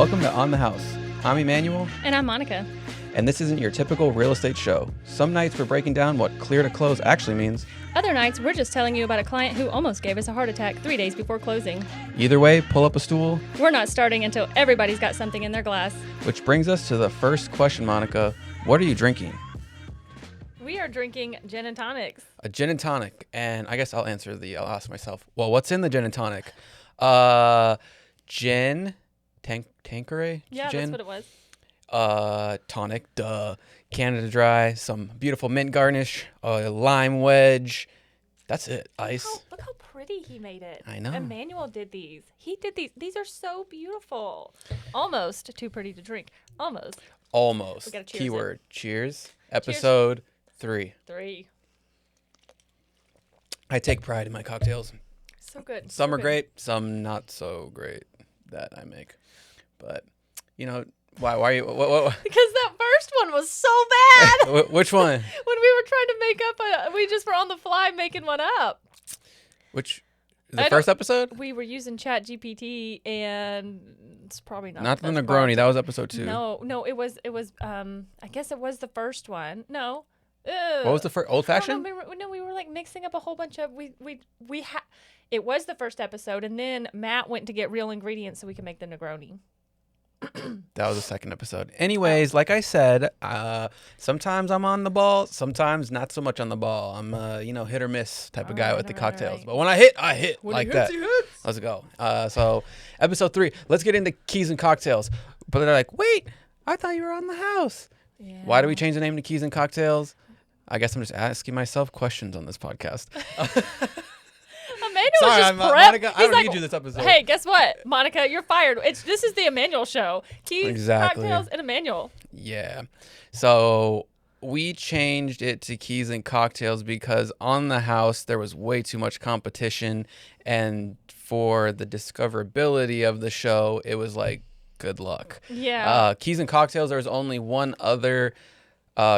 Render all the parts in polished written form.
Welcome to On the House. I'm Emmanuel. And I'm Monica. And this isn't your typical real estate show. Some nights we're breaking down what clear to close actually means. Other nights, we're just telling you about a client who almost gave us a heart attack 3 days before closing. Either way, pull up a stool. We're not starting until everybody's got something in their glass. Which brings us to the first question, Monica. What are you drinking? We are drinking gin and tonics. A gin and tonic. And I guess I'll ask myself, well, what's in the gin and tonic? Gin, Tanqueray? Yeah, gin? that's what it was. Tonic, Canada Dry, some beautiful mint garnish, a lime wedge. That's it. Ice. Look how pretty he made it. I know. Emmanuel did these. He did these. These are so beautiful. Almost too pretty to drink. Almost. Almost. We gotta cheers Keyword. Cheers. Episode 3. 3. I take pride in my cocktails. So good. Some so are good. great, some not so great that I make. But, you know, why are you... What? Because that first one was so bad. Which one? When we were trying to make up we just were on the fly making one up. Which... The first episode? We were using Chat GPT, and it's probably not. Not the the best Negroni. part. That was episode 2. No, it was. I guess it was the first one. No. What was the first? Old fashioned? We were like mixing up a whole bunch of It was the first episode, and then Matt went to get real ingredients so we could make the Negroni. That was the second episode. Anyways, like I said, sometimes I'm on the ball, sometimes not so much on the ball. I'm hit or miss type of guy with the cocktails. Right. But when I hit When like he hits, that. he hits. Let's go. So episode 3, let's get into keys and cocktails. But they're like, wait, I thought you were on the house. Yeah. Why do we change the name to keys and cocktails? I guess I'm just asking myself questions on this podcast. Emmanuel Sorry, was just Monica, I He's don't need you this episode. Hey, guess what, Monica? You're fired. This is the Emmanuel show. Keys, Exactly. cocktails, and Emmanuel. Yeah. So we changed it to keys and cocktails because on the house there was way too much competition, and for the discoverability of the show, it was like, good luck. Yeah. Keys and cocktails, there's only one other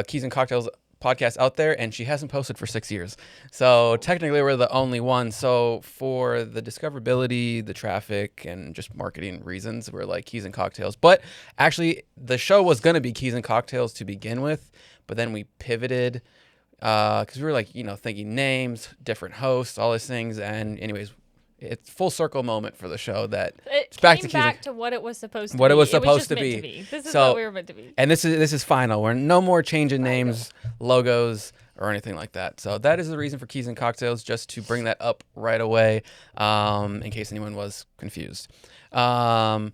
keys and cocktails podcast out there, and she hasn't posted for 6 years. So technically we're the only one. So for the discoverability, the traffic, and just marketing reasons, we're like keys and cocktails. But actually the show was going to be keys and cocktails to begin with, but then we pivoted because we were like, thinking names, different hosts, all these things. And anyways, it's full circle moment for the show that It back came to keys back to what it was supposed to be. what it was just supposed to meant be. This is So- what we were meant to be. And this is final. We're no more changing names, logos, or anything like that. So that is the reason for keys and cocktails, just to bring that up right away, in case anyone was confused. Should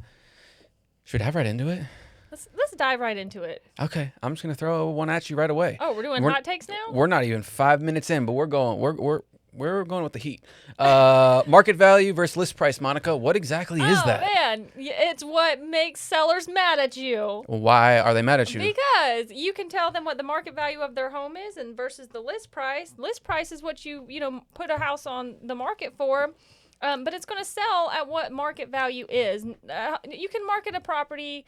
we dive right into it? Let's dive right into it. Okay, I'm just gonna throw one at you right away. Oh, we're doing hot takes now? We're not even 5 minutes in, but we're going with the heat. Market value versus list price, Monica. What exactly is that? Oh, man. It's what makes sellers mad at you. Why are they mad at you? Because you can tell them what the market value of their home is and versus the list price. List price is what you put a house on the market for, but it's going to sell at what market value is. You can market a property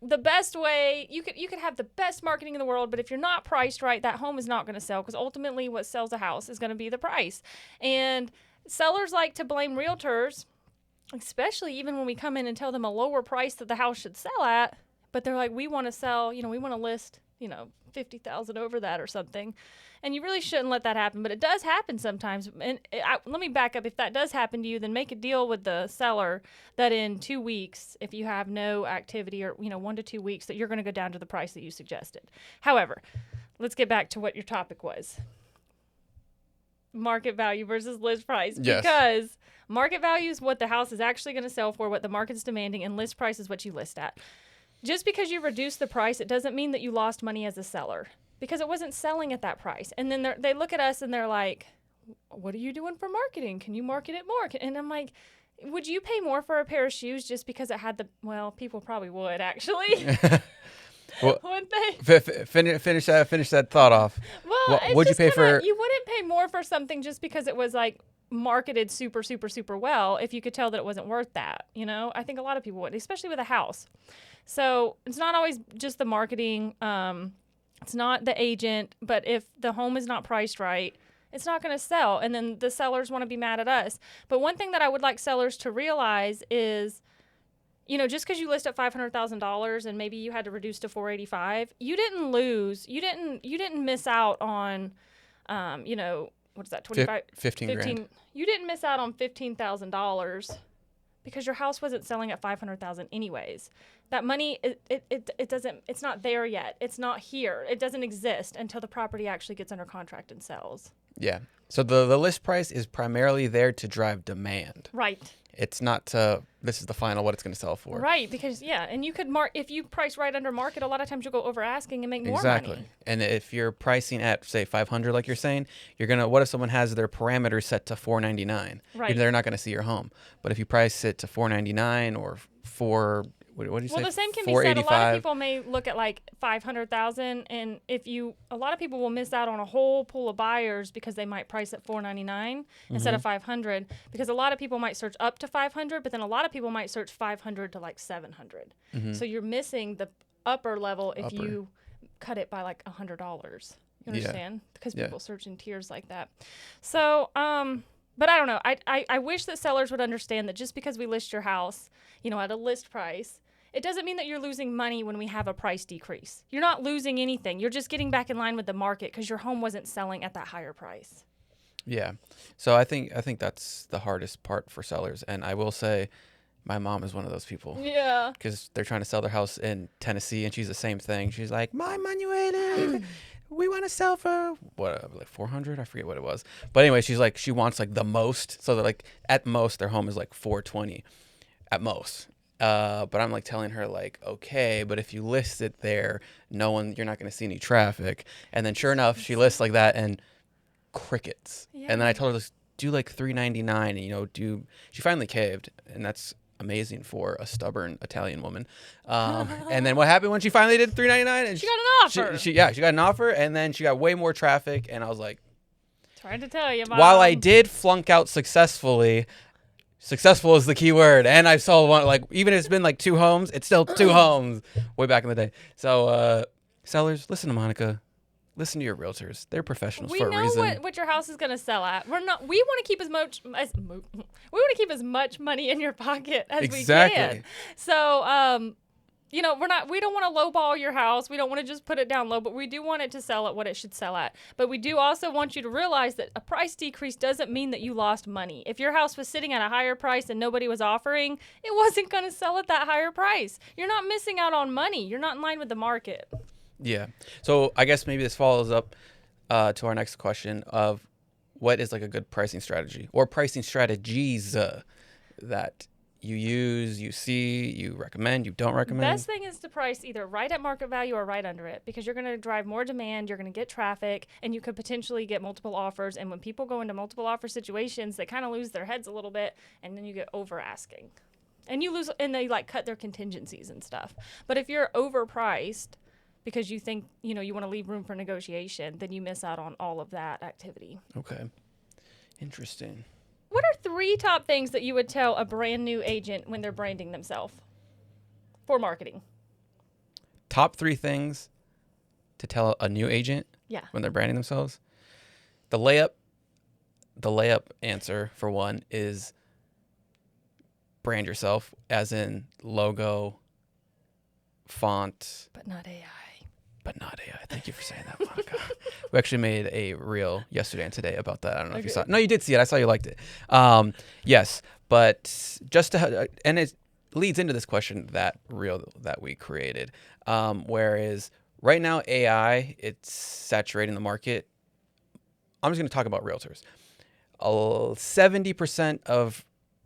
the best way. You could have the best marketing in the world, but if you're not priced right, that home is not going to sell, because ultimately what sells a house is going to be the price. And sellers like to blame realtors, especially even when we come in and tell them a lower price that the house should sell at, but they're like, we want to sell, we want to list, 50,000 over that or something. And you really shouldn't let that happen, but it does happen sometimes. And let me back up. If that does happen to you, then make a deal with the seller that in 2 weeks, if you have no activity, or 1 to 2 weeks, that you're going to go down to the price that you suggested. However, let's get back to what your topic was. Market value versus list price. Yes. Because market value is what the house is actually going to sell for, what the market's demanding, and list price is what you list at. Just because you reduce the price, it doesn't mean that you lost money as a seller, because it wasn't selling at that price. And then they look at us and they're like, what are you doing for marketing? Can you market it more? And I'm like, would you pay more for a pair of shoes just because it had well, people probably would, actually. Well, Wouldn't they? finish that thought off. Well, it's What'd you just pay for? You wouldn't pay more for something just because it was like marketed super, super, super well if you could tell that it wasn't worth that. I think a lot of people would, especially with a house. So it's not always just the marketing. It's not the agent, but if the home is not priced right, it's not going to sell. And then the sellers want to be mad at us. But one thing that I would like sellers to realize is just because you list at $500,000 and maybe you had to reduce to 485, you didn't lose. You didn't miss out on, what is that, 25, 15 grand. You didn't miss out on $15,000 because your house wasn't selling at 500,000 anyways. That money, it doesn't, it's not there yet. It's not here. It doesn't exist until the property actually gets under contract and sells. Yeah. So the list price is primarily there to drive demand. Right. It's not this is the final what it's going to sell for. Right, because and you could if you price right under market, a lot of times you'll go over asking and make more Exactly. money. And if you're pricing at say 500 like you're saying, what if someone has their parameters set to 499? Right. They're not going to see your home. But if you price it to 499 or what do you say? Well, the same can be said. A lot of people may look at like 500,000, and a lot of people will miss out on a whole pool of buyers because they might price at 499 instead of 500. Because a lot of people might search up to 500, but then a lot of people might search 500 to like 700. So you're missing the upper level if you cut it by like $100. You understand? Because people search in tiers like that. So, but I don't know. I wish that sellers would understand that just because we list your house, at a list price, it doesn't mean that you're losing money when we have a price decrease. You're not losing anything. You're just getting back in line with the market because your home wasn't selling at that higher price. Yeah. So I think that's the hardest part for sellers. And I will say my mom is one of those people. Yeah. Because they're trying to sell their house in Tennessee, and she's the same thing. She's like, my Manuela, we want to sell for like 400? I forget what it was. But anyway, she wants like the most. So that like at most their home is like 420 at most. But I'm like telling her like, okay, but if you list it there, you're not going to see any traffic. And then sure enough, she lists like that and crickets. Yeah. And then I told her, let's do like 399 and, she finally caved, and that's amazing for a stubborn Italian woman. And then what happened when she finally did 399? And she got an offer. She got an offer, and then she got way more traffic. And I was like, trying to tell you, Mom. While I did flunk out successfully, successful is the key word. And I sold one, like, even if it's been like 2 homes, it's still 2 homes way back in the day. So, sellers, listen to Monica. Listen to your realtors. They're professionals for a reason. We know what your house is going to sell at. We want to keep as much money in your pocket as we can. So, we don't want to lowball your house. We don't want to just put it down low, but we do want it to sell at what it should sell at. But we do also want you to realize that a price decrease doesn't mean that you lost money. If your house was sitting at a higher price and nobody was offering, it wasn't going to sell at that higher price. You're not missing out on money. You're not in line with the market. Yeah. So I guess maybe this follows up to our next question of what is like a good pricing strategy or pricing strategies that you use, you see, you recommend, you don't recommend? Best thing is to price either right at market value or right under it, because you're going to drive more demand, you're going to get traffic, and you could potentially get multiple offers. And when people go into multiple offer situations, they kind of lose their heads a little bit, and then you get over asking. And they like cut their contingencies and stuff. But if you're overpriced because you think, you want to leave room for negotiation, then you miss out on all of that activity. Okay. Interesting. What are 3 top things that you would tell a brand new agent when they're branding themselves for marketing? Top 3 things to tell a new agent when they're branding themselves? The layup answer for one is brand yourself, as in logo, font. But not AI. Thank you for saying that, Monica. We actually made a reel yesterday and today about that. I don't know if you saw it. No, you did see it. I saw you liked it. Yes, but and it leads into this question, that reel that we created. Whereas right now, AI, it's saturating the market. I'm just going to talk about realtors. 70% of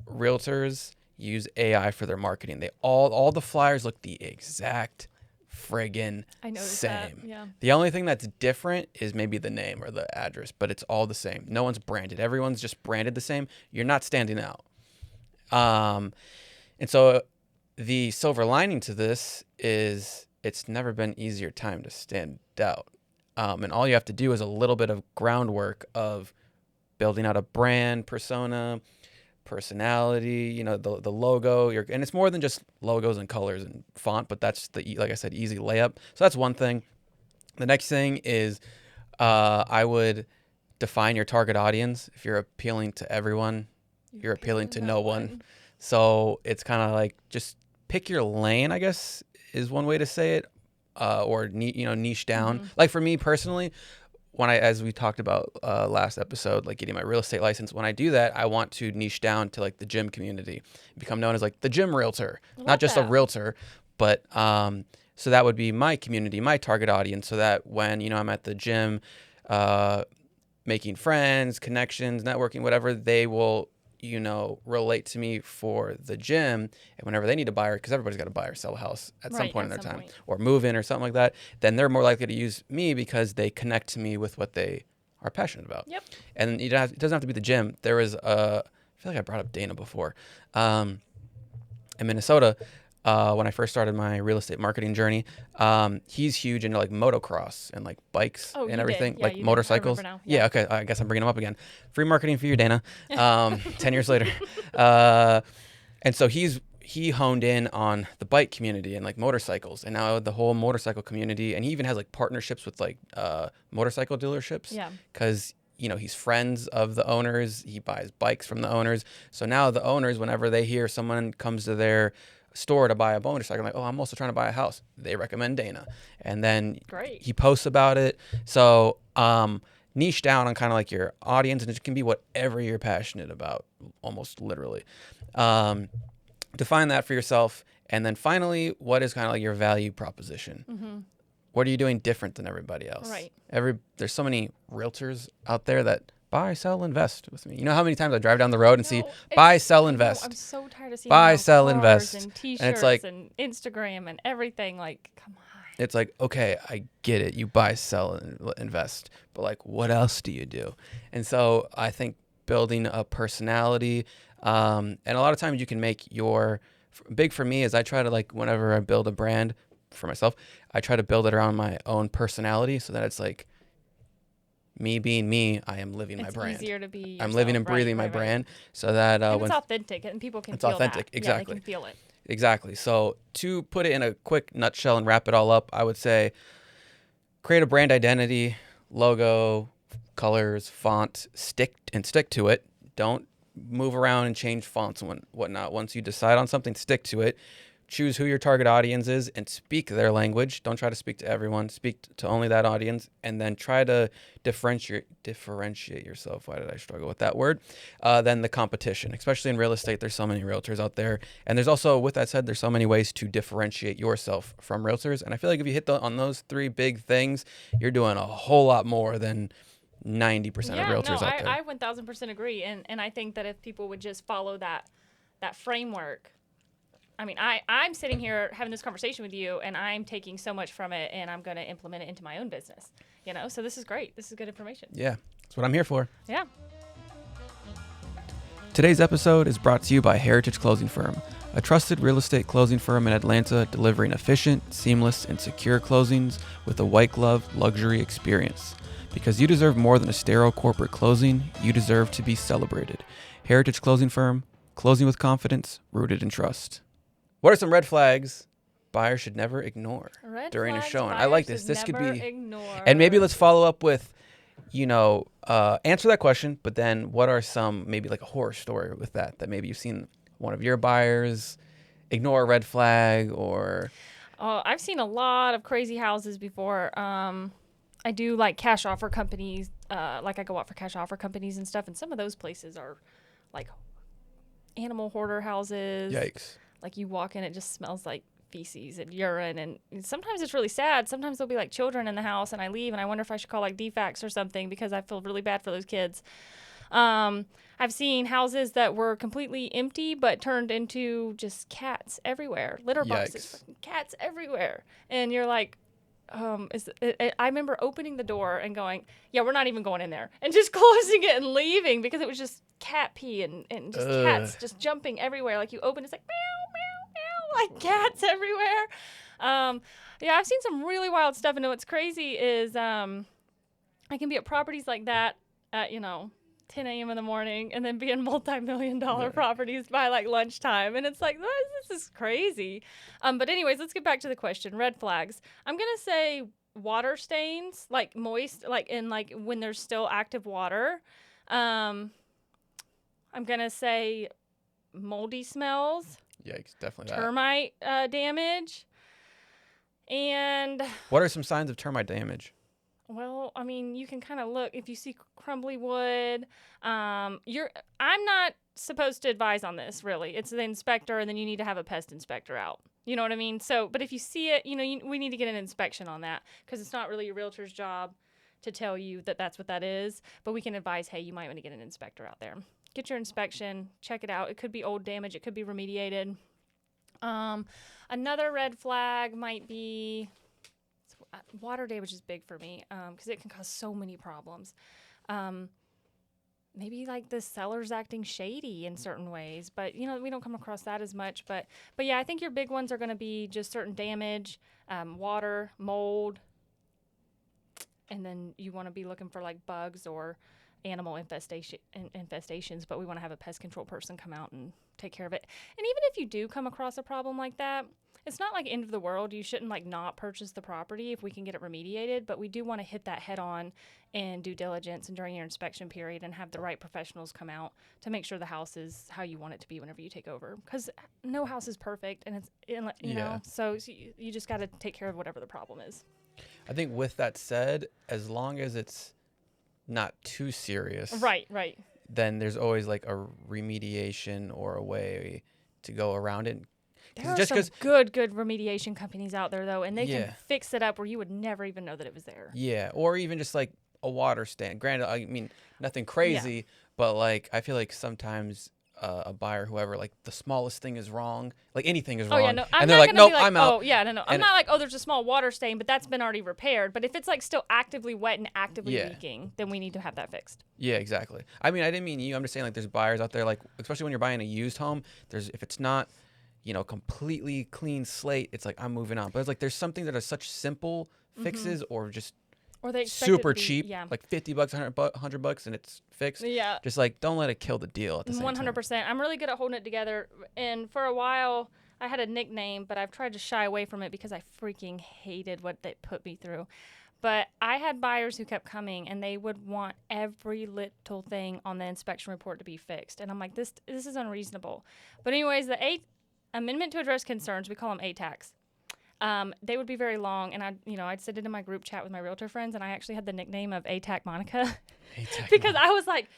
realtors use AI for their marketing. They all the flyers look the exact friggin' same. That, yeah. The only thing that's different is maybe the name or the address, but it's all the same. No one's branded. Everyone's just branded the same. You're not standing out. And so the silver lining to this is it's never been easier time to stand out. And all you have to do is a little bit of groundwork of building out a brand persona, personality, the logo, and it's more than just logos and colors and font, but that's like I said, easy layup. So that's one thing. The next thing is I would define your target audience. If you're appealing to everyone, you're appealing to no one. So it's kind of like just pick your lane, I guess, is one way to say it, or niche down. Like for me personally, as we talked about last episode, like getting my real estate license, when I do that, I want to niche down to like the gym community, become known as like the gym realtor, not just a realtor, but so that would be my community, my target audience, so that when I'm at the gym, making friends, connections, networking, whatever, they will relate to me for the gym, and whenever they need to buy, because everybody's got to buy or sell a house at some point in their time, or move in or something like that, then they're more likely to use me because they connect to me with what they are passionate about. Yep. And it doesn't have to be the gym. There was I feel like I brought up Dana before, in Minnesota. When I first started my real estate marketing journey, he's huge into like motocross and like bikes and everything, like motorcycles. Yeah, okay. I guess I'm bringing him up again. Free marketing for you, Dana. 10 years later. And so he honed in on the bike community and like motorcycles, and now the whole motorcycle community, and he even has like partnerships with like motorcycle dealerships. Yeah. Because he's friends of the owners. He buys bikes from the owners. So now the owners, whenever they hear someone comes to their store to buy a motorcycle, like, oh, I'm also trying to buy a house, they recommend Dana, and then he posts about it. So niche down on kind of like your audience, and it can be whatever you're passionate about, almost literally. Define that for yourself, and then finally, what is kind of like your value proposition? Mm-hmm. What are you doing different than everybody else? Right. There's so many realtors out there that buy, sell, invest with me. You know how many times I drive down the road and see buy, sell, invest. I'm so tired of seeing buy, sell, invest, and T-shirts and it's like, and Instagram and everything. Like, come on. It's like, okay, I get it. You buy, sell, and invest, but like, what else do you do? And so I think building a personality, and a lot of times you can make big for me is I try to, like, whenever I build a brand for myself, I try to build it around my own personality, so that it's like, me being me, I am living my brand. It's easier to be yourself. I'm living and breathing my brand, so that and it's authentic, and people can feel authentic. that. Exactly. Yeah, they can feel it. Exactly. So to put it in a quick nutshell and wrap it all up, I would say create a brand identity, logo, colors, font, stick to it. Don't move around and change fonts and whatnot. Once you decide on something, stick to it. Choose who your target audience is and speak their language. Don't try to speak to everyone. Speak to only that audience, and then try to differentiate yourself. Why did I struggle with that word? Then the competition, especially in real estate, there's so many realtors out there. And there's also, with that said, there's so many ways to differentiate yourself from realtors. And I feel like if you hit on those three big things, you're doing a whole lot more than 90% of realtors out there. I 1000% agree. And I think that if people would just follow that framework, I mean, I'm sitting here having this conversation with you, and I'm taking so much from it, and I'm going to implement it into my own business. So this is great. This is good information. Yeah, that's what I'm here for. Yeah. Today's episode is brought to you by Heritage Closing Firm, a trusted real estate closing firm in Atlanta, delivering efficient, seamless, and secure closings with a white glove luxury experience. Because you deserve more than a sterile corporate closing, you deserve to be celebrated. Heritage Closing Firm, closing with confidence, rooted in trust. What are some red flags buyers should never ignore during a showing? I like this. This could be, and maybe let's follow up with, answer that question. But then, what are some, maybe like a horror story with that maybe you've seen one of your buyers ignore a red flag, or? I've seen a lot of crazy houses before. I do like cash offer companies. Like I go out for cash offer companies and stuff, and some of those places are like animal hoarder houses. Yikes. Like you walk in, it just smells like feces and urine. And sometimes it's really sad. Sometimes there'll be like children in the house, and I leave, and I wonder if I should call like DFAX or something, because I feel really bad for those kids. I've seen houses that were completely empty but turned into just cats everywhere, litter boxes, cats everywhere. And you're like, I remember opening the door and going, yeah, we're not even going in there, and just closing it and leaving, because it was just cat pee and just cats just jumping everywhere. Like you open, it's like meow, meow, meow, like cats everywhere. Yeah, I've seen some really wild stuff. And what's crazy is I can be at properties like that at 10 a.m. in the morning, and then be in multi-million-dollar properties by like lunchtime. And it's like, this is crazy. But anyways, let's get back to the question. Red flags. I'm going to say water stains, like moist, like in like when there's still active water. I'm going to say moldy smells. Yikes, definitely that. termite damage. And What are some signs of termite damage? well, I mean, you can kind of look if you see crumbly wood. I'm not supposed to advise on this, really. It's the inspector, and then you need to have a pest inspector out. You know what I mean? So, but if you see it, we need to get an inspection on that because it's not really a realtor's job to tell you that that's what that is. But we can advise, hey, you might want to get an inspector out there. Get your inspection, check it out. It could be old damage. It could be remediated. Another red flag might be water damage is big for me because it can cause so many problems. Maybe like the seller's acting shady in certain ways, but we don't come across that as much. But yeah, I think your big ones are going to be just certain damage, water, mold, and then you want to be looking for like bugs or animal infestations. But we want to have a pest control person come out and take care of it. And even if you do come across a problem like that, it's not like end of the world. You shouldn't like not purchase the property if we can get it remediated, but we do want to hit that head on in due diligence and during your inspection period and have the right professionals come out to make sure the house is how you want it to be whenever you take over. Because no house is perfect, and you know, so you just got to take care of whatever the problem is. I think with that said, as long as it's not too serious, Right. then there's always like a remediation or a way to go around it. There are some good remediation companies out there, though, and they can fix it up where you would never even know that it was there. Yeah, or even just like a water stand. Granted, I mean, nothing crazy, but like I feel like sometimes a buyer, whoever, like the smallest thing is wrong, like anything is wrong. Oh, yeah, no. And they're like, nope, I'm out. Oh, yeah, no. I'm not like, oh, there's a small water stain, but that's been already repaired. But if it's like still actively wet and actively leaking, then we need to have that fixed. Yeah, exactly. I mean, I didn't mean you. I'm just saying like there's buyers out there, like especially when you're buying a used home, if it's not completely clean slate, it's like I'm moving on. But it's like there's something that are such simple fixes or just they super cheap, like $50, $100, and it's fixed. Yeah. Just like don't let it kill the deal at the same 100%. time. I'm really good at holding it together. And for a while, I had a nickname, but I've tried to shy away from it because I freaking hated what they put me through. But I had buyers who kept coming, and they would want every little thing on the inspection report to be fixed. And I'm like, this is unreasonable. But anyways, the Amendment to Address Concerns, we call them ATACs. They would be very long, and I'd sit it in my group chat with my realtor friends, and I actually had the nickname of ATAC Monica because I was like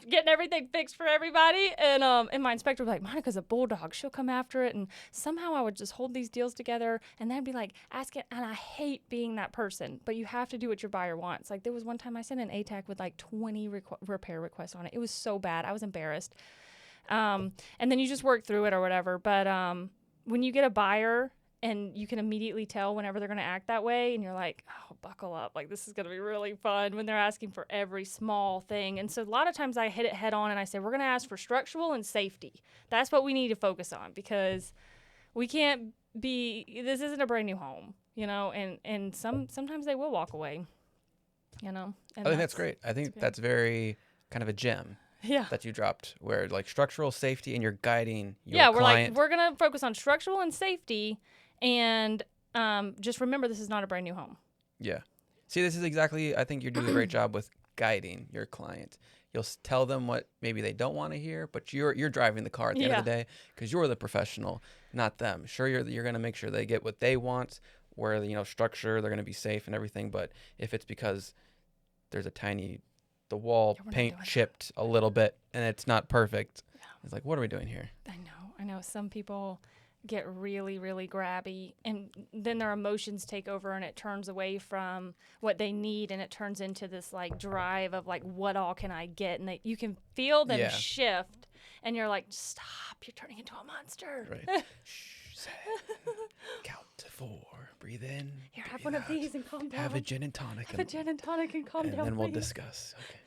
getting everything fixed for everybody, and my inspector was like, Monica's a bulldog, she'll come after it, and somehow I would just hold these deals together, and they'd be like asking, and I hate being that person, but you have to do what your buyer wants. Like there was one time I sent an ATAC with like 20 repair requests on it. It was so bad, I was embarrassed. And then you just work through it or whatever. But when you get a buyer and you can immediately tell whenever they're going to act that way, and you're like, oh, buckle up. Like, this is going to be really fun when they're asking for every small thing. And so a lot of times I hit it head on and I say, we're going to ask for structural and safety. That's what we need to focus on because we can't this isn't a brand new home, and sometimes they will walk away, And I think that's great. I think that's very kind of a gem. Yeah. That you dropped where like structural safety and you're guiding your client. We're going to focus on structural and safety and just remember this is not a brand new home. Yeah. See, this is exactly, I think you're doing a great job with guiding your client. You'll tell them what maybe they don't want to hear, but you're driving the car at the end of the day because you're the professional, not them. Sure, you're going to make sure they get what they want, where structure, they're going to be safe and everything, but if it's because there's the wall paint chipped a little bit and it's not perfect. No. It's like, what are we doing here? I know. Some people get really, really grabby and then their emotions take over and it turns away from what they need and it turns into this like drive of like, what all can I get? And you can feel them shift and you're like, stop, you're turning into a monster. Right. Shh, count to 4. Breathe in. Here, have one of these and calm down. Have a gin and tonic. Have a gin and tonic and calm down. And then we'll discuss. Okay.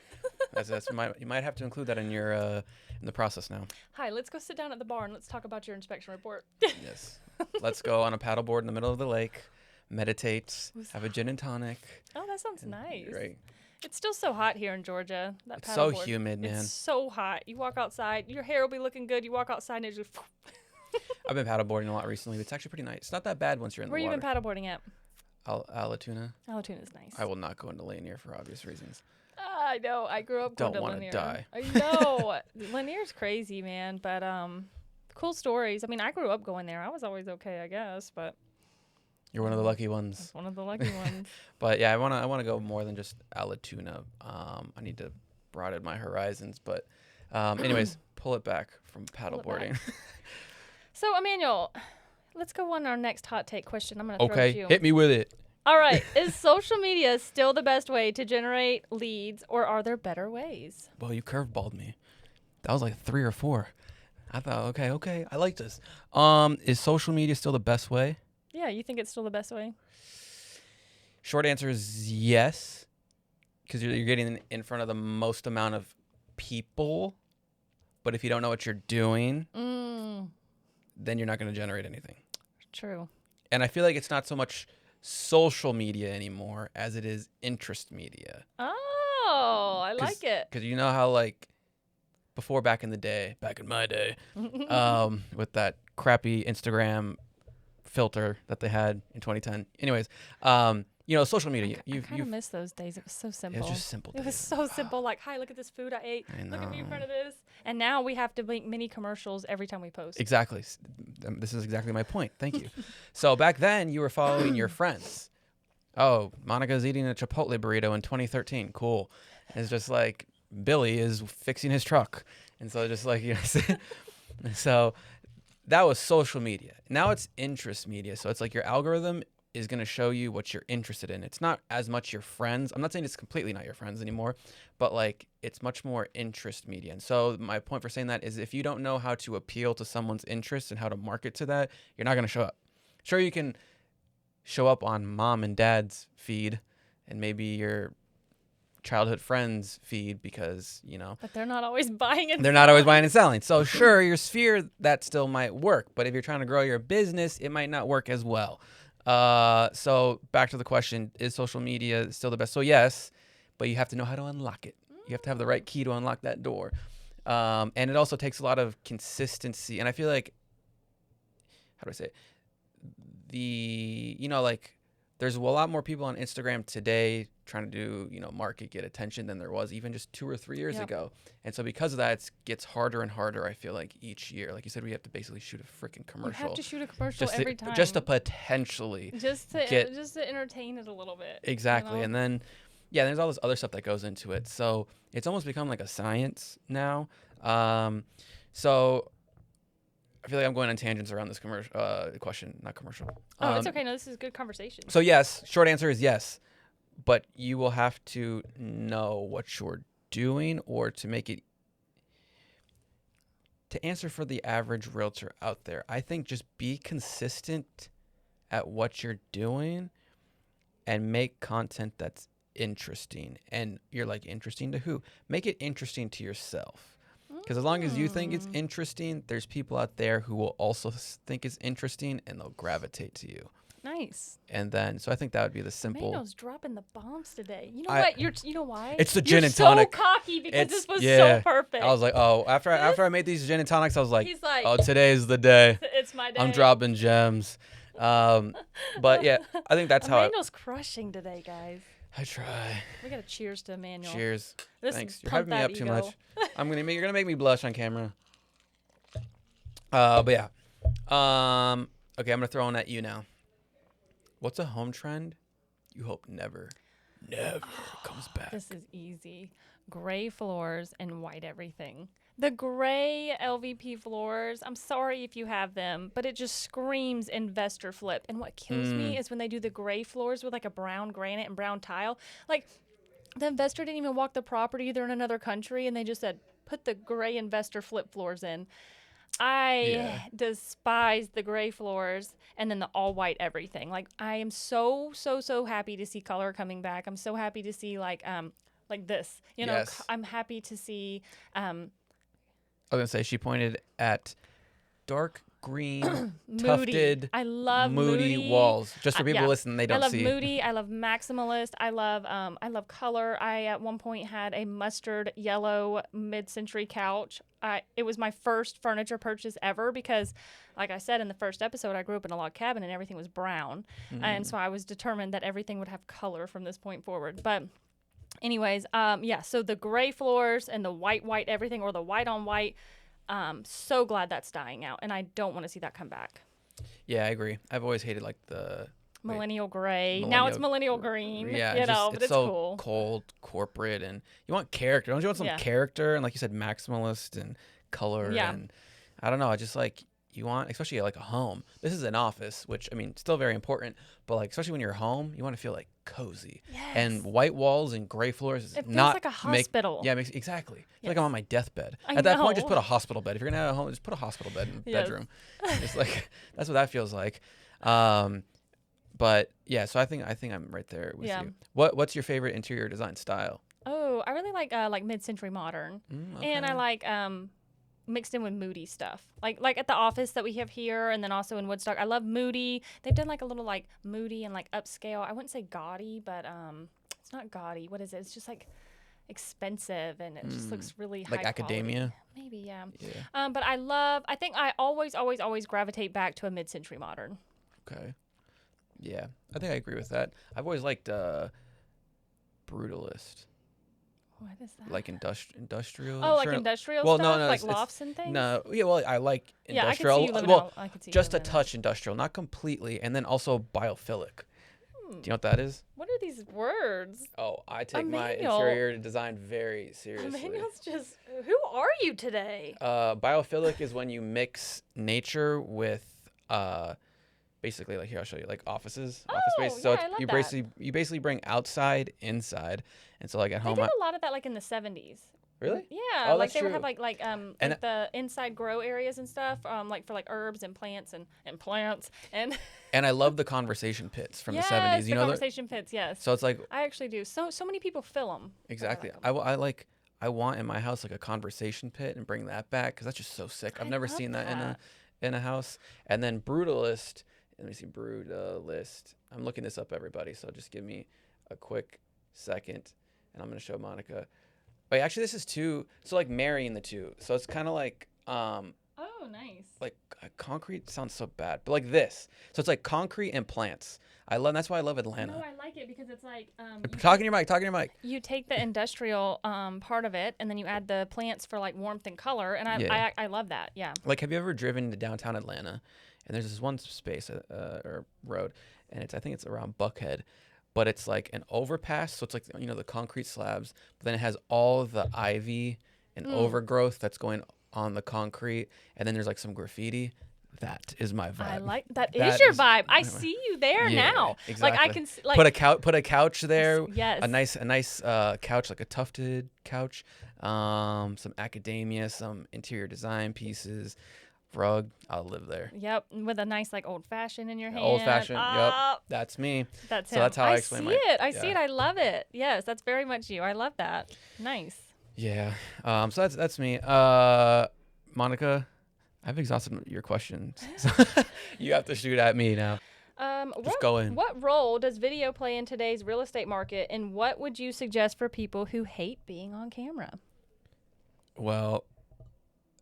You might have to include that in your in the process now. Hi, let's go sit down at the bar and let's talk about your inspection report. Yes. Let's go on a paddleboard in the middle of the lake, meditate, have a gin and tonic. Oh, that sounds nice. Right. It's still so hot here in Georgia. It's so humid, man. It's so hot. You walk outside, your hair will be looking good. You walk outside and it's just... I've been paddleboarding a lot recently. It's actually pretty nice. It's not that bad once you're in the water. Where you been paddleboarding at? Allatoona. Allatoona is nice. I will not go into Lanier for obvious reasons. I know. I grew up going to Don't want Lanier. to die. I know. Lanier's crazy, man. But Cool stories. I mean, I grew up going there. I was always okay, I guess, but You're one of the lucky I ones. was one of the lucky ones. But yeah, I wanna go more than just Alatuna. I need to broaden my horizons. But anyways, pull it back from Pull it paddleboarding. So, Emmanuel, let's go on our next hot take question. I'm going to throw it Okay, to you. hit me with it. All right. Is social media still the best way to generate leads, or are there better ways? Well, you curveballed me. That was like 3 or 4. I thought, okay, I like this. Is social media still the best way? Yeah, you think it's still the best way? Short answer is yes, because you're getting in front of the most amount of people. But if you don't know what you're doing, then you're not going to generate anything. True. And I feel like it's not so much social media anymore as it is interest media. Oh, I like it. Because you know how, like, before back in my day, with that crappy Instagram filter that they had in 2010. Anyways, social media. I kind of miss those days. It was so simple. It was just simple. It was so simple. Like, hi, look at this food I ate. I know. Look at me in front of this. And now we have to make mini commercials every time we post. Exactly. This is exactly my point. Thank you. So back then, you were following your friends. Oh, Monica's eating a Chipotle burrito in 2013. Cool. It's just like Billy is fixing his truck. And so just like, so that was social media. Now it's interest media. So it's like your algorithm is going to show you what you're interested in. It's not as much your friends. I'm not saying it's completely not your friends anymore, but like it's much more interest media. And so my point for saying that is if you don't know how to appeal to someone's interest and how to market to that, you're not going to show up. Sure, you can show up on mom and dad's feed and maybe your childhood friends feed because, But they're not always buying it. they're not always buying and selling. So sure, your sphere, that still might work. But if you're trying to grow your business, it might not work as well. So back to the question, is social media still the best? So yes, but you have to know how to unlock it. You have to have the right key to unlock that door. And it also takes a lot of consistency. And I feel like, how do I say it? There's a lot more people on Instagram today trying to do, market, get attention than there was even just 2 or 3 years ago. And so because of that, it gets harder and harder, I feel like, each year. Like you said, we have to basically shoot a freaking commercial. You have to shoot a commercial every time. Just to potentially just to entertain it a little bit. Exactly. And then, there's all this other stuff that goes into it. So it's almost become like a science now. So I feel like I'm going on tangents around this question, not commercial. Oh, it's okay. No, this is good conversation. So yes, short answer is yes, but you will have to know what you're doing or to make it. To answer for the average realtor out there, I think just be consistent at what you're doing and make content that's interesting. And you're like, interesting to who? Make it interesting to yourself. Because as long as you think it's interesting, there's people out there who will also think it's interesting and they'll gravitate to you. Nice. And then, so I think that would be the simple. Emmanuel's dropping the bombs today. You know what? You know why? It's the gin and You're tonic. so cocky because this was so perfect. I was like, after I made these gin and tonics, I was like, He's like, oh, today's the day. It's my day. I'm dropping gems. But yeah, I think that's how. Emmanuel's crushing today, guys. I try. We got to cheers to Emmanuel. Cheers. Thanks. You're pump hyping me up that too ego. much. You're gonna make me blush on camera. But yeah. Okay, I'm gonna throw one at you now. What's a home trend you hope never comes back? This is easy. Gray floors and white everything. The gray LVP floors, I'm sorry if you have them, but it just screams investor flip. And what kills me is when they do the gray floors with like a brown granite and brown tile. Like the investor didn't even walk the property. They're in another country and they just said, put the gray investor flip floors in. I despise the gray floors and then the all white everything. Like I am so happy to see color coming back. I'm so happy to see like this. Yes. I'm happy to see I was gonna say she pointed at dark green, Moody. tufted, I love moody walls. Just for people yeah. listening, they don't see. I love Moody. I love Maximalist. I love color. I at one point had a mustard yellow mid-century couch. It was my first furniture purchase ever because, like I said in the first episode, I grew up in a log cabin and everything was brown, and so I was determined that everything would have color from this point forward. But anyways, so the gray floors and the white everything or the white on white. So glad that's dying out, and I don't want to see that come back. Yeah, I agree. I've always hated like the Millennial gray. Now it's millennial green. Yeah, you know, just but it's it's so cool. cold, corporate, and you want character. Don't you want some Yeah. character and like you said, maximalist and color Yeah. and I don't know. I just like you want, especially like a home. This is an office, which I mean, still very important, but like especially when you're home, you want to feel like cozy. Yes. And white walls and gray floors is It feels not like a hospital. Exactly. I feel Yes. like I'm on my deathbed. I At that point, just know. put a hospital bed. If you're gonna have a home, just put a hospital bed in the Yes. bedroom. It's like that's what that feels like. But yeah, so I think I'm right there with Yeah. you. What's your favorite interior design style? Oh, I really like mid-century modern, and I Okay. like mixed in with moody stuff. Like at the office that we have here, and then also in Woodstock. I love moody. They've done like a little like moody and like upscale. I wouldn't say gaudy, but it's not gaudy. What is it? It's just like expensive, and it just looks really high Like academia? quality. Maybe, yeah. Yeah. But I think I always gravitate back to a mid-century modern. Okay. Yeah, I think I agree with that. I've always liked brutalist, What is that? like industrial. Oh, like sure- industrial well, stuff, no, like it's- lofts and things. No, yeah, well, I like Yeah, I could industrial. see you living well, out. I could see you just a living in touch industrial, not completely, and then also biophilic. Do you know what that is? What are these words? Oh, I take my Emmanuel. interior design very seriously. Emmanuel's just. Who are you today? Biophilic is when you mix nature with basically like here I'll show you like office space. So yeah, I love that. you basically bring outside inside, and so like at They home. did a lot of that, like in the 70s. Really? Yeah, Oh, like that's they would true. have like And- the inside grow areas and stuff, like for like herbs and plants and plants and. And I love the conversation pits from yes, the 70s. You the know, conversation pits. Yes. so it's like I actually do. So many people fill them. exactly. I like 'em. I want in my house like a conversation pit and bring that back because that's just so sick. I've I never love seen that that. in a house. And then brutalist. Let me see brutalist. I'm looking this up, everybody. So just give me a quick second, and I'm gonna show Monica. Wait, actually, this is two. So like marrying the two. So it's kind of like Oh, nice. like concrete sounds so bad, but like this. So it's like concrete and plants. That's why I love Atlanta. No, I like it because it's like Talking to your mic. you take the industrial part of it, and then you add the plants for like warmth and color, and Yeah. I love that. Yeah. Like, have you ever driven to downtown Atlanta? And there's this one space or road, and I think it's around Buckhead, but it's like an overpass. So it's like the concrete slabs, but then it has all the ivy and overgrowth that's going on the concrete, and then there's like some graffiti. That is my vibe. I like that. That Is your is vibe? I my- see you there Yeah, now. exactly. Like I can like Put a couch there. Yes. A nice couch, like a tufted couch. Some academia, some interior design pieces, rug. I'll live there. Yep, with a nice like old fashioned in your hand. Old fashioned. Yep. Ah, That's me. That's So him. that's how I explain see my- it. I see yeah. it. I love it. Yes, that's very much you. I love that. Nice. Yeah. So that's me. Monica, I've exhausted your questions. So you have to shoot at me now. Go in. What role does video play in today's real estate market, and what would you suggest for people who hate being on camera? Well,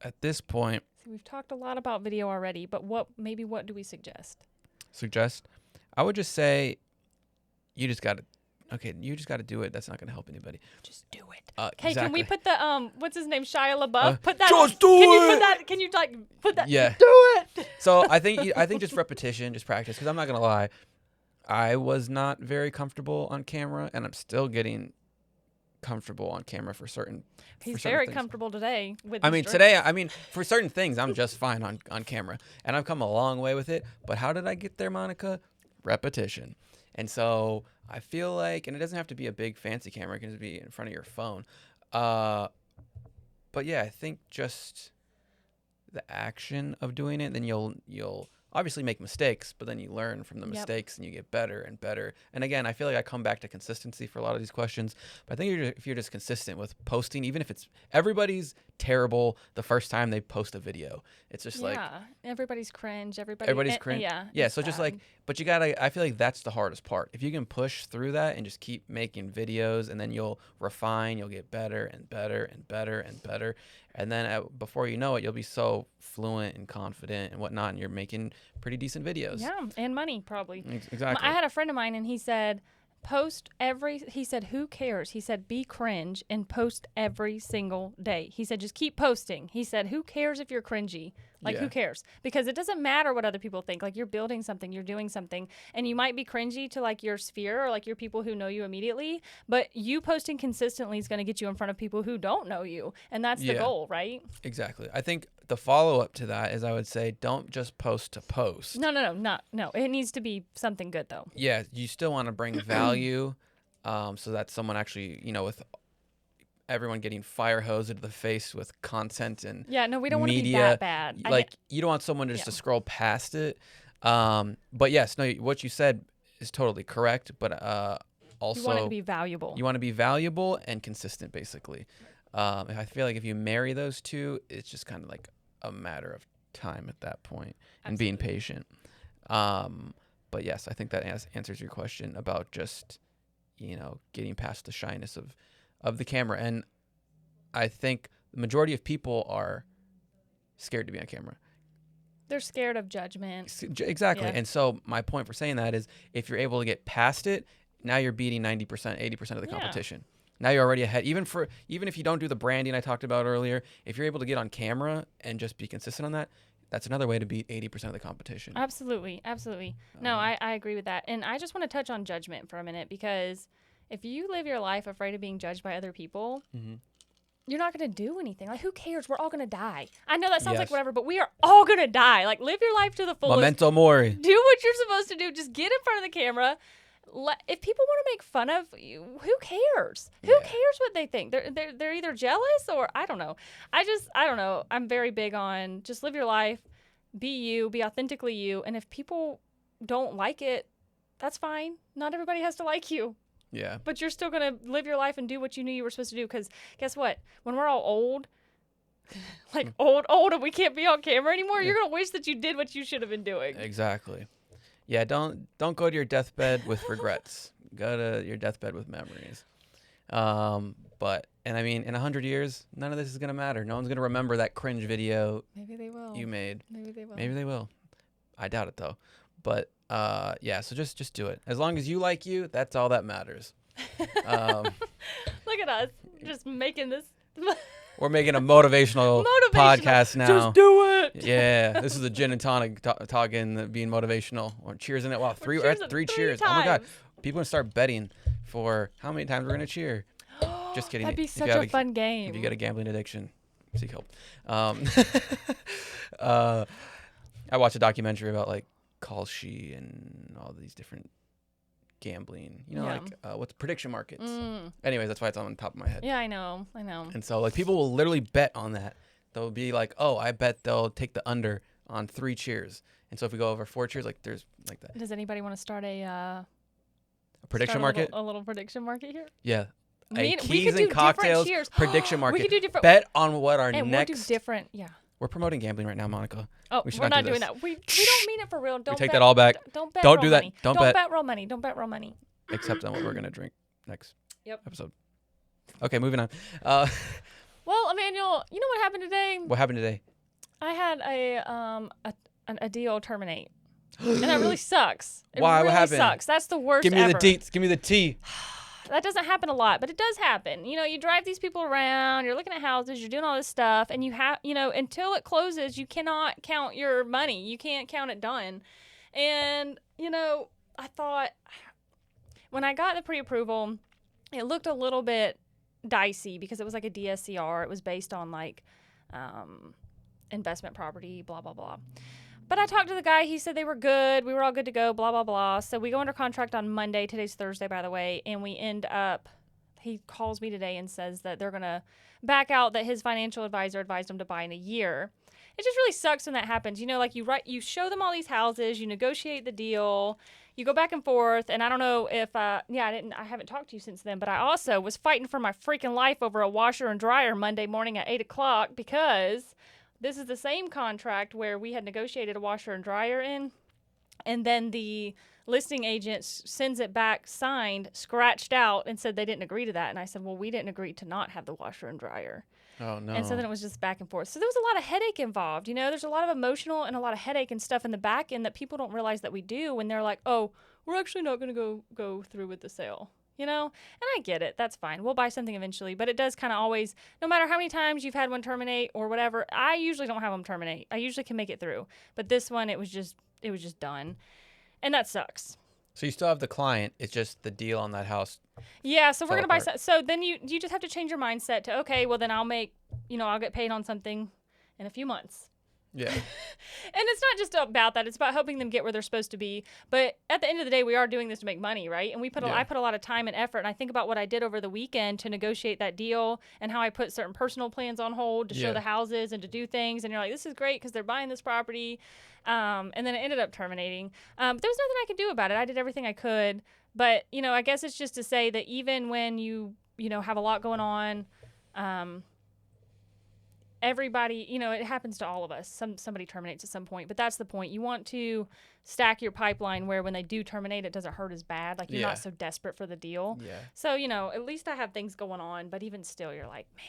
at this point, See, we've talked a lot about video already, but what do we suggest? I would just say you just got to do it. That's not going to help anybody. Just do it. Exactly. Can we put the what's his name, Shia LaBeouf? Put that. just on- do Can you it! put that? Can you like put that? Yeah. Do it. So I think just repetition, just practice. Because I'm not gonna lie, I was not very comfortable on camera, and I'm still getting comfortable on camera for certain. He's certain very things. comfortable today. With I his mean, drink. today, for certain things, I'm just fine on camera, and I've come a long way with it. But how did I get there, Monica? Repetition. And so I feel like, and it doesn't have to be a big fancy camera; it can just be in front of your phone. But yeah, I think just the action of doing it, then you'll obviously make mistakes, but then you learn from the Yep. mistakes and you get better and better. And again, I feel like I come back to consistency for a lot of these questions, but I think if you're just consistent with posting, even if everybody's terrible the first time they post a video, it's just like everybody's cringe. everybody's cringe. Yeah. Yeah. it's So just bad. like, but I feel like that's the hardest part. If you can push through that and just keep making videos, and then you'll refine, you'll get better and better and better and better. And then before you know it, you'll be so fluent and confident and whatnot, and you're making pretty decent videos. Yeah, and money probably. Exactly. I had a friend of mine, and he said he said, who cares? He said, be cringe and post every single day. He said, just keep posting. He said, who cares if you're cringy? Like, Yeah. who cares? Because it doesn't matter what other people think. Like, you're building something, you're doing something, and you might be cringy to like your sphere or like your people who know you immediately, but you posting consistently is going to get you in front of people who don't know you. And that's the Yeah. goal, right? Exactly. I think the follow up to that is I would say don't just post to post. No. It needs to be something good though. Yeah, you still want to bring value, so that someone actually, with everyone getting fire hosed to the face with content and Yeah, no, we don't want to be media, that bad. like you don't want someone just to scroll past it. But yes, no, what you said is totally correct. But also, you want it to be valuable. You want to be valuable and consistent, basically. I feel like if you marry those two, it's just kind of like a matter of time at that point and being patient. But yes, I think that answers your question about just, getting past the shyness of the camera. And I think the majority of people are scared to be on camera. They're scared of judgment. Exactly. Yeah. And so my point for saying that is if you're able to get past it, now you're beating 90%, 80% of the competition. Now you're already ahead. Even if you don't do the branding I talked about earlier, if you're able to get on camera and just be consistent on that, that's another way to beat 80% of the competition. Absolutely. No, I agree with that. And I just want to touch on judgment for a minute, because if you live your life afraid of being judged by other people, you're not going to do anything. Like, who cares? We're all going to die. I know that sounds like whatever, but we are all going to die. Like, live your life to the fullest. Memento mori. Do what you're supposed to do. Just get in front of the camera. If people want to make fun of you, who cares? Who cares what they think? They're either jealous or I don't know. I don't know. I'm very big on just live your life, be you, be authentically you. And if people don't like it, that's fine. Not everybody has to like you. Yeah. But you're still going to live your life and do what you knew you were supposed to do. Because guess what? When we're all old, like old, and we can't be on camera anymore, you're going to wish that you did what you should have been doing. Exactly. Yeah, don't go to your deathbed with regrets. Go to your deathbed with memories. And I mean, in 100 years, none of this is going to matter. No one's going to remember that cringe video Maybe they will. you made. Maybe they will. Maybe they will. I doubt it, though. But, so just do it. As long as you like you, that's all that matters. Look at us, just making this. We're making a motivational podcast now. Just do it. Yeah, this is a gin and tonic talking, being motivational. Or cheersing it. Wow, three cheers. Times. Oh my God. People gonna start betting for how many times we're gonna cheer. Just kidding. That'd be If such you have a fun game. If you got a gambling addiction, seek help. I watched a documentary about like Kalshi and all these different gambling, what's prediction markets. Anyways, that's why it's on top of my head. Yeah, I know. And so like people will literally bet on that. They'll be like, oh, I bet they'll take the under on 3 cheers. And so if we go over 4 cheers, like there's like that. Does anybody want to start a prediction market? A little prediction market here? Yeah. We Keys could and do cocktails cheers. prediction market. We could do different. Bet on what our and next. we'll do different. Yeah. We're promoting gambling right now, Monica. Oh, we should we're not not do doing this. that. We don't mean it for real. Don't take bet, that all back. Don't bet. Don't real do that. money. Don't bet bet real money. Don't bet real money. Except on what we're gonna drink next Yep. episode. Okay, moving on. Well, Emmanuel, you know what happened today? What happened today? I had a deal terminate, and that really sucks. It Why? Really What happened? Sucks. That's the worst. Give me ever. the deets. Give me the tea. That doesn't happen a lot, but it does happen. You drive these people around, you're looking at houses, you're doing all this stuff, and you have, until it closes, you cannot count your money. You can't count it done. And, I thought when I got the pre-approval, it looked a little bit dicey because it was like a DSCR. It was based on like investment property, blah, blah, blah. But I talked to the guy. He said they were good. We were all good to go, blah, blah, blah. So we go under contract on Monday. Today's Thursday, by the way. And we end up, he calls me today and says that they're going to back out, that his financial advisor advised him to buy in a year. It just really sucks when that happens. Like you show them all these houses, you negotiate the deal, you go back and forth. And I don't know if, I haven't talked to you since then, but I also was fighting for my freaking life over a washer and dryer Monday morning at 8:00 because this is the same contract where we had negotiated a washer and dryer in, and then the listing agent sends it back signed, scratched out, and said they didn't agree to that. And I said, well, we didn't agree to not have the washer and dryer. Oh, no. And so then it was just back and forth. So there was a lot of headache involved. There's a lot of emotional and a lot of headache and stuff in the back end that people don't realize that we do when they're like, oh, we're actually not going to go through with the sale. You know, and I get it. That's fine. We'll buy something eventually, but it does kind of always, no matter how many times you've had one terminate or whatever, I usually don't have them terminate. I usually can make it through, but this one, it was just done, and that sucks. So you still have the client. It's just the deal on that house. Yeah. So we're fell going to buy. apart. So then you just have to change your mindset to, okay, well then I'll get paid on something in a few months. Yeah. And it's not just about that. It's about helping them get where they're supposed to be. But at the end of the day, we are doing this to make money, right? And I put a lot of time and effort. And I think about what I did over the weekend to negotiate that deal and how I put certain personal plans on hold to show the houses and to do things. And you're like, this is great because they're buying this property. And then it ended up terminating. There's nothing I could do about it. I did everything I could. But, I guess it's just to say that even when you have a lot going on, everybody, it happens to all of us. Somebody terminates at some point, but that's the point. You want to stack your pipeline where when they do terminate, it doesn't hurt as bad. Like you're not so desperate for the deal. Yeah. So, at least I have things going on, but even still, you're like, man,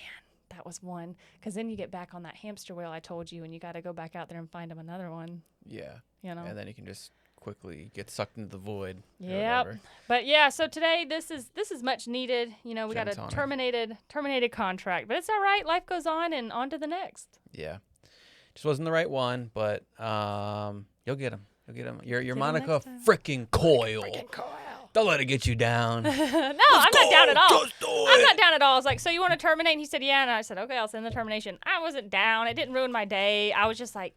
that was one. Because then you get back on that hamster wheel I told you, and you got to go back out there and find them another one. Yeah. And then you can just quickly get sucked into the void. Yeah. But yeah, so today this is much needed. We got a terminated contract, but it's all right. Life goes on and on to the next. Yeah. Just wasn't the right one, but you'll get him. You'll get him. Your Monica freaking Coyle. Don't let it get you down. No, I'm not down at all. I'm not down at all. I was like, so you want to terminate? And he said, yeah. And I said, okay, I'll send the termination. I wasn't down. It didn't ruin my day. I was just like,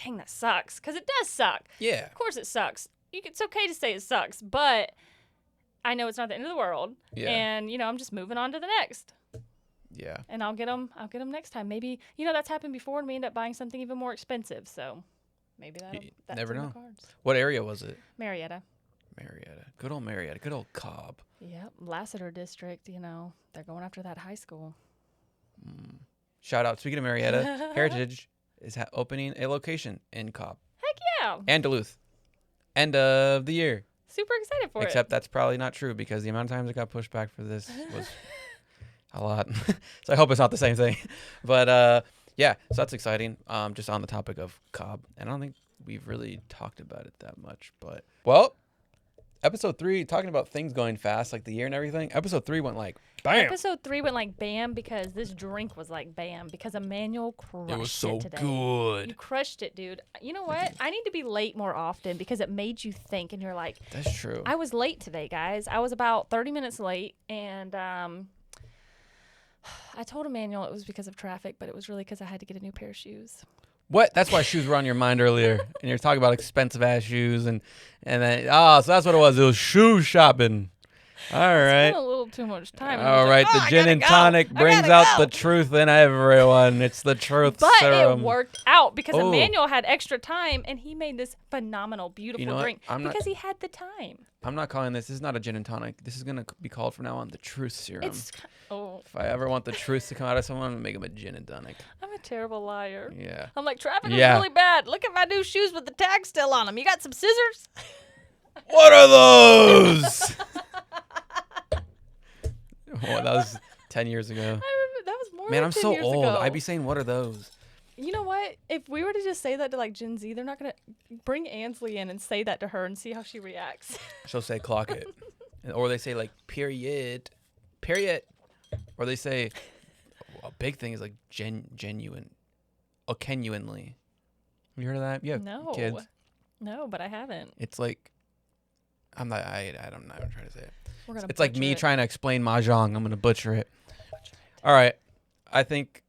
dang, that sucks. Because it does suck. Yeah. Of course it sucks. It's okay to say it sucks, but I know it's not the end of the world. Yeah. And, I'm just moving on to the next. Yeah. And I'll get them next time. Maybe, that's happened before and we end up buying something even more expensive. So maybe that's never know. in the cards. What area was it? Marietta. Good old Marietta. Good old Cobb. Yep. Lassiter District, they're going after that high school. Shout out. Speaking of Marietta, Heritage is opening a location in Cobb. Heck yeah. And Duluth. End of the year. Super excited for it. Except that's probably not true because the amount of times it got pushed back for this was a lot. So I hope it's not the same thing. But yeah, so that's exciting. Just on the topic of Cobb. And I don't think we've really talked about it that much. But, well, episode 3, talking about things going fast, like the year and everything. Episode 3 went like, bam. Episode 3 went like bam because this drink was like bam because Emmanuel crushed it today. It was so good. You crushed it, dude. You know what? I need to be late more often because it made you think and you're like, that's true. I was late today, guys. I was about 30 minutes late and I told Emmanuel it was because of traffic, but it was really because I had to get a new pair of shoes. What? That's why shoes were on your mind earlier. And you're talking about expensive ass shoes and then so that's what it was. It was shoe shopping. All right. Spent a little too much time. All right. The gin and tonic brings out the truth in everyone. It's the truth serum. But it worked out because Emmanuel had extra time and he made this phenomenal, beautiful drink because he had the time. I'm not calling this. This is not a gin and tonic. This is going to be called from now on the truth serum. If I ever want the truth to come out of someone, I'm going to make them a gin and tonic. I'm a terrible liar. Yeah. I'm like, traffic is really bad. Look at my new shoes with the tag still on them. You got some scissors? What are those? That was 10 years ago. I remember that was more Man, than I'm 10 so years old. ago. I'd be saying, what are those? You know what? If we were to just say that to like Gen Z, they're not going to bring Ansley in and say that to her and see how she reacts. She'll say, clock it. Or they say, like, period. Or they say, a big thing is like genuine. Genuinely. Have you heard of that? You have kids? No, but I haven't. It's like, I'm not even trying to say it. It's like me trying to explain mahjong. I'm going to butcher it. All right. I think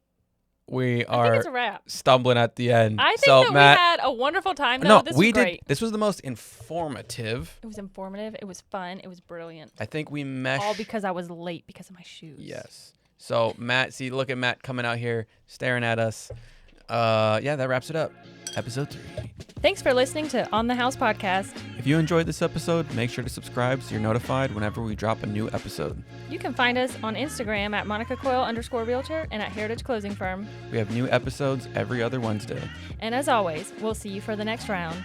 we are stumbling at the end. I think we had a wonderful time. Though. This was great. This was the most informative. It was informative. It was fun. It was brilliant. I think we meshed. All because I was late because of my shoes. Yes. So, Matt, look at Matt coming out here, staring at us. Yeah, that wraps it up. Episode 3. Thanks for listening to On the House Podcast. If you enjoyed this episode, make sure to subscribe so you're notified whenever we drop a new episode. You can find us on Instagram at MonicaCoyle_realtor and at Heritage Closing Firm. We have new episodes every other Wednesday. And as always, we'll see you for the next round.